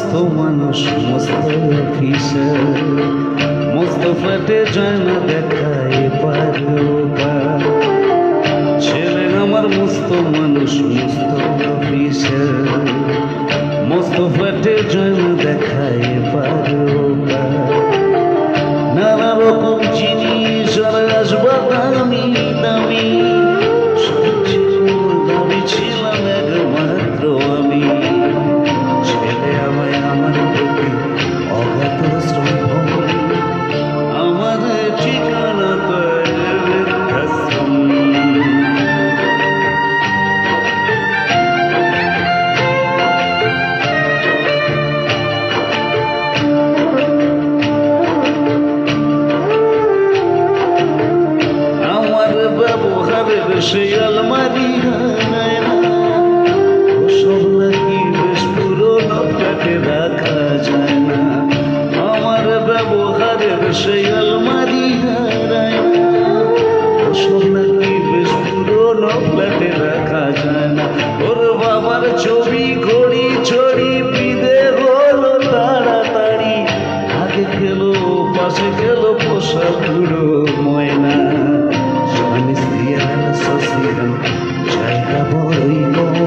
মস্ত মানুষ মস্ত অফিসার, মস্ত ফ্ল্যাটে যায় না দেখায় পার। ছেলে আমার মস্ত মানুষ মস্ত অফিসার, মস্ত ফ্ল্যাটে যায় না দেখায় পার। নানা রকম জিনিস আর আসবা দামি দামি, দামি ছিলাম একমাত্র আমি। ছেলে আমায় আমার প্রতি অগাধ শ্রদ্ধা, আমার ঠিকানা তো বৃদ্ধাশ্রম। আমার ব্যবহারের সেই আলমারি হারায় না, ওসব নাকি বেশ পুরোনো ফ্ল্যাটে রাখা যায় না। আমার ব্যবহারের সেই আলমারি হারায় না, ওসব নাকি বেশ পুরোনো ফ্ল্যাটে রাখা যায় না। ওর বাবার ছবি ঘড়ি ছড়ি বিদে হলো তাড়াতাড়ি, আগে খেলো পাশে গেল পোষা পুরো ময়না। স্বামী স্ত্রী অ্যাসোসিয়েশন জায়গা বড়ই কম,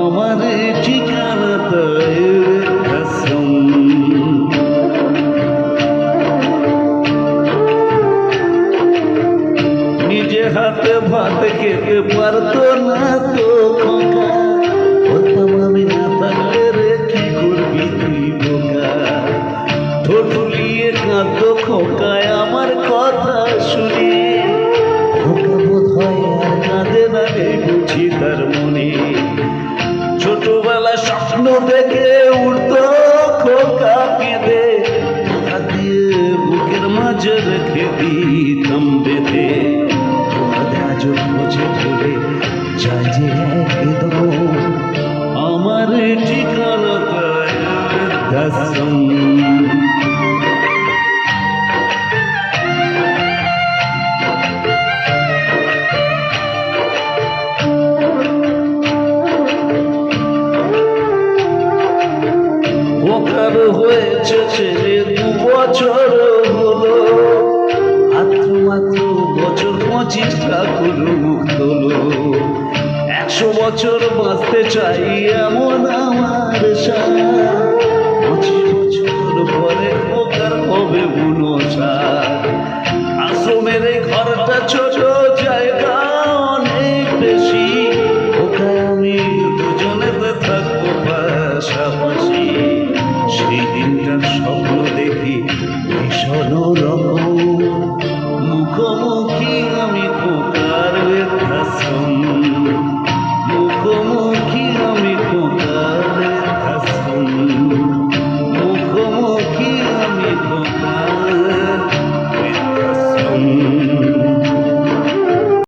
আমার ঠিকানা তো বৃদ্ধাশ্রম। নিজে হাতে ভাত খেতে পারতো না তো খোকা, বলতাম আমি না থাকলে রে কি করবি তুই বোকা। ঠোঁটুলিয়ে কাঁদতো খোকায় আমার কথা শুনে, খোকা বোধ হয় আর কাঁদে না রে বুঝি তার মনে। ছোটবেলা স্বপ্ন দেখে উঠতো খোকা কেঁদে, হাত দিয়ে বুকের মাঝে রেখে দিতাম বেঁধে। আজ বুঝে ধরে যায় যে একদম, আমার ঠিকানা তো বৃদ্ধাশ্রম। ওকার হয়েছে ছেলে 2 বছর হলো, মাত্র বছর 25 ঠাকুর মুখ তোলো। 100 বছর বাঁচতে চাই এমন আমার সার, 25 বছর পরে ওকার হবে বুনসার। আশ্রমের এই ঘরটা ছোট, জায়গা অনেক বেশি, ওখানে আমি দুজনেতে থাকবো পাশাপাশি।